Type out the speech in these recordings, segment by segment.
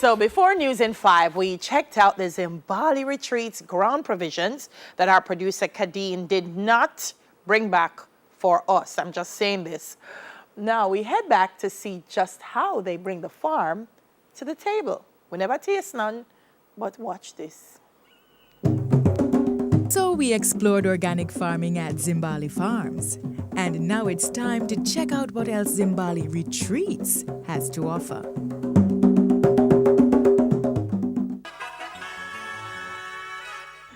So before News in 5, we checked out the Zimbali Retreat's ground provisions that our producer Kadeen did not bring back for us. I'm just saying this. Now we head back to see just how they bring the farm to the table. We never taste none, but watch this. So we explored organic farming at Zimbali Farms. And now it's time to check out what else Zimbali Retreats has to offer.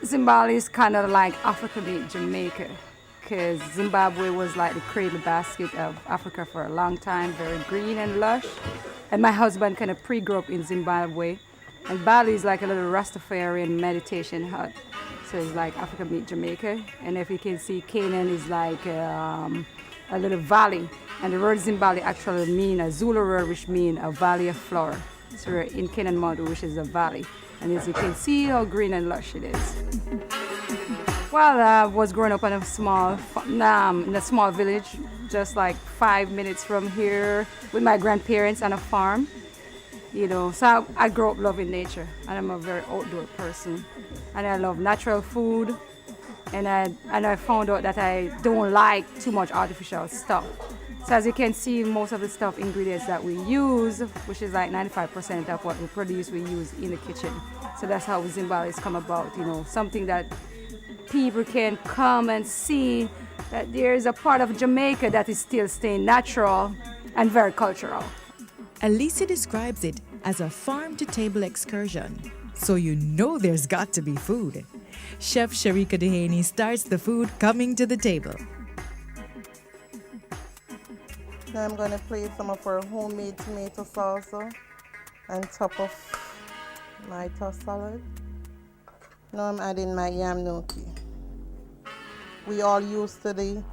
Zimbali is kind of like Africa meet Jamaica, because Zimbabwe was like the cradle basket of Africa for a long time, very green and lush. And my husband kind of pre-grew up in Zimbabwe. And Bali is like a little Rastafarian meditation hut. So it's like Africa meet Jamaica. And if you can see, Canaan is like a little valley. And the word Zimbali actually means a Zulu word which means a valley of flower. So we're in Canaan Mountain, which is a valley. And as you can see how green and lush it is. Well, I was growing up in a small village, just like 5 minutes from here, with my grandparents on a farm. You know, so I grew up loving nature, and I'm a very outdoor person. And I love natural food, and I found out that I don't like too much artificial stuff. So as you can see, most of the ingredients that we use, which is like 95% of what we produce, we use in the kitchen. So that's how Zimbali has come about, you know, something that people can come and see that there is a part of Jamaica that is still staying natural and very cultural. Alicia describes it as a farm-to-table excursion, so you know there's got to be food. Chef Sharika Dehaney starts the food coming to the table. Now I'm going to plate some of our homemade tomato salsa on top of my tossed salad. Now I'm adding my yam gnocchi. We all used to the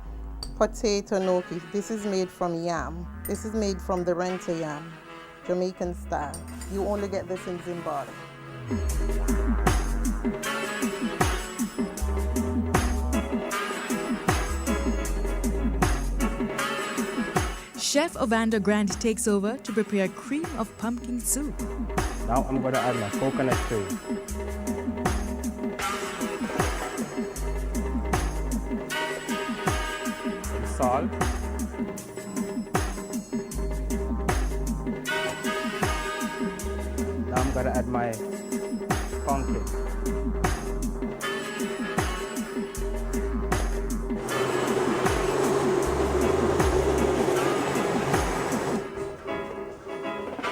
potato gnocchi. This is made from yam. This is made from the renta yam, Jamaican style. You only get this in Zimbali. Chef Ovanda Grant takes over to prepare cream of pumpkin soup. Now I'm going to add my coconut cream. Salt. Now I'm going to add my pumpkin.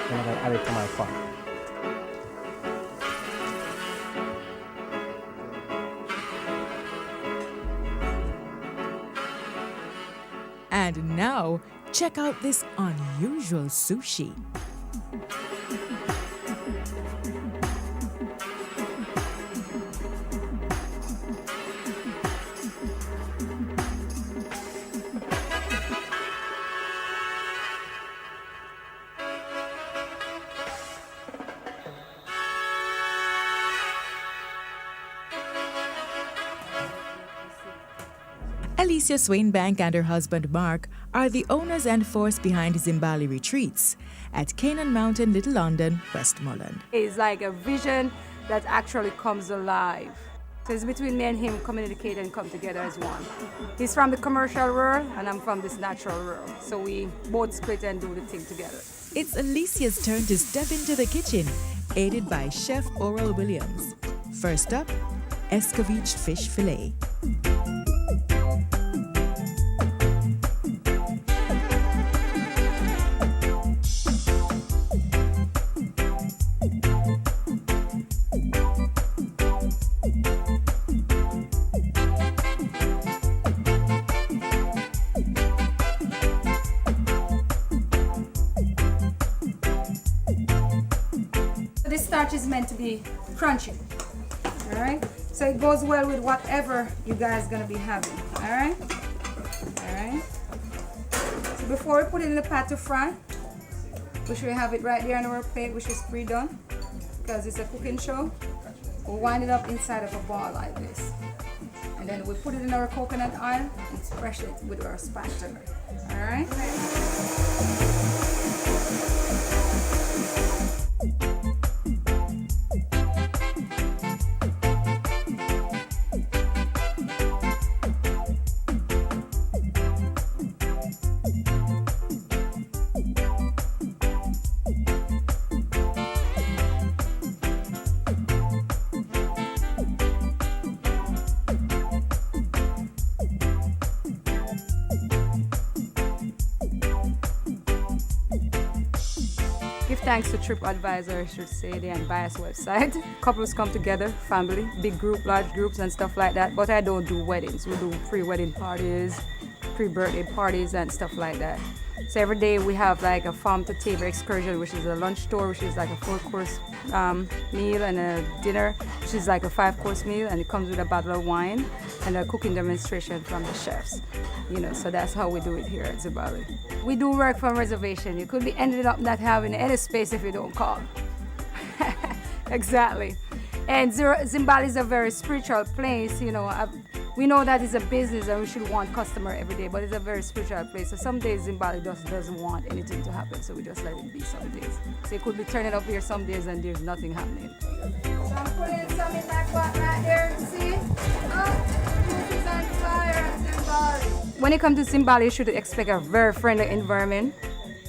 Then I'm going to add it to my pot. And now, check out this unusual sushi. Alicia Swainbank and her husband Mark are the owners and force behind Zimbali Retreats at Canaan Mountain, Little London, Westmoreland. It's like a vision that actually comes alive. So it's between me and him, communicate and come together as one. He's from the commercial world and I'm from this natural world. So we both split and do the thing together. It's Alicia's turn to step into the kitchen, aided by Chef Oral Williams. First up, escovitch fish fillet. This starch is meant to be crunchy, all right? So it goes well with whatever you guys gonna be having, all right? All right. So before we put it in the pot to fry, we should have it right there on our plate, which is pre-done, because it's a cooking show. We'll wind it up inside of a ball like this. And then we put it in our coconut oil and spread it with our spatula, all right? give thanks to TripAdvisor, I should say, the unbiased website. Couples come together, family, big group, large groups and stuff like that. But I don't do weddings. We do pre-wedding parties, pre-birthday parties and stuff like that. So every day we have like a farm to table excursion, which is a lunch tour, which is like a 4-course meal, and a dinner, which is like a 5-course meal, and it comes with a bottle of wine and a cooking demonstration from the chefs. You know, so that's how we do it here at Zimbali. We do work from reservation. You could be ended up not having any space if you don't call. Exactly. And Zimbali is a very spiritual place, you know. We know that it's a business and we should want customer every day, but it's a very spiritual place. So some days Zimbali just doesn't want anything to happen, so we just let it be some days. So you could be turning up here some days and there's nothing happening. So I'm putting some in that pot right there, see? Oh, this is on fire at Zimbali. When you come to Zimbali, you should expect a very friendly environment,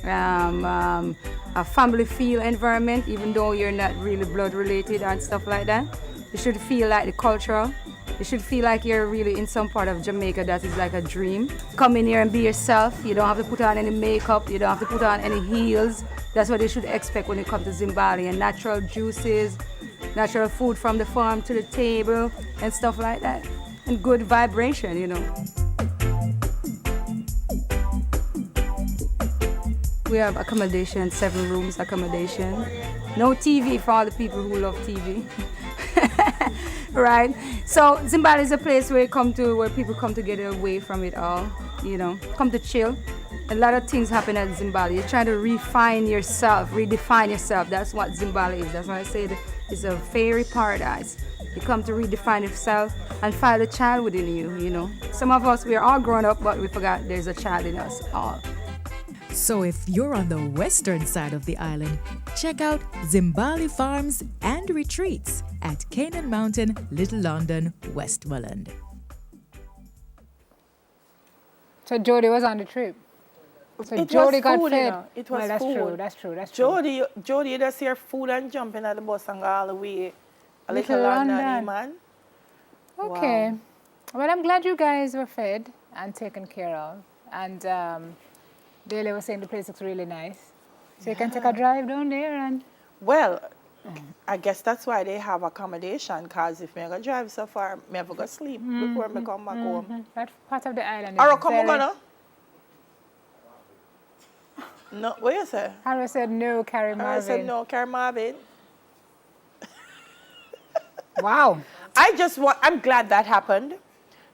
a family feel environment, even though you're not really blood related and stuff like that. You should feel like the cultural. You should feel like you're really in some part of Jamaica that is like a dream. Come in here and be yourself. You don't have to put on any makeup. You don't have to put on any heels. That's what you should expect when you come to Zimbali. And natural juices, natural food from the farm to the table and stuff like that. And good vibration, you know. We have accommodation, 7 rooms accommodation. No TV for all the people who love TV. Right? So Zimbali is a place where people come to get away from it all, you know, come to chill. A lot of things happen at Zimbali. You're trying to refine yourself, redefine yourself. That's what Zimbali is. That's why I say it's a fairy paradise. You come to redefine yourself and find a child within you, you know. Some of us, we are all grown up, but we forgot there's a child in us all. So if you're on the western side of the island, check out Zimbali Farms and Retreats at Canaan Mountain, Little London, Westmoreland. So Jody was on the trip. So It Jody was got food, fed. you know. It was well, that's food. true. That's true. That's true. Jody, you just hear food and jumping at the bus and go all the way. A Little little London, London. man. Okay. Wow. Well, I'm glad you guys were fed and taken care of. And Daly was saying the place looks really nice. So you can take a drive down there and... Well, I guess that's why they have accommodation, because if me go drive so far, me have to go sleep before me come back home. That part of the island Or is come very... on, no? No, what you say? Harry said no, Carrie I Marvin. said no, Carrie Marvin. Wow. I'm glad that happened,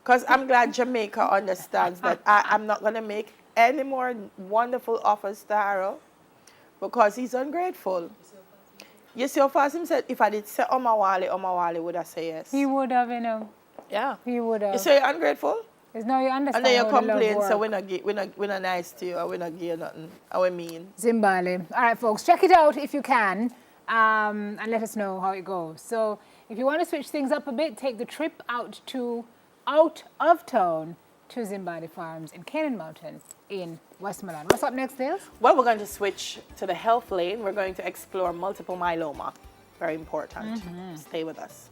because I'm glad Jamaica understands that I'm not going to make any more wonderful offers to Harold, because he's ungrateful. You see how fast him said, if I did say Omawale would have said yes. He would have, you know. Yeah. He would have. You say you're ungrateful? It's now you understand And then you how the love complain, so work. we're not nice to you, or we're not give you nothing, or we mean. Zimbali. All right, folks, check it out if you can, and let us know how it goes. So if you want to switch things up a bit, take the trip out of town to Zimbali Farms in Canaan Mountain in Westmoreland. What's up next, Dales? Well, we're going to switch to the health lane. We're going to explore multiple myeloma. Very important. Stay with us.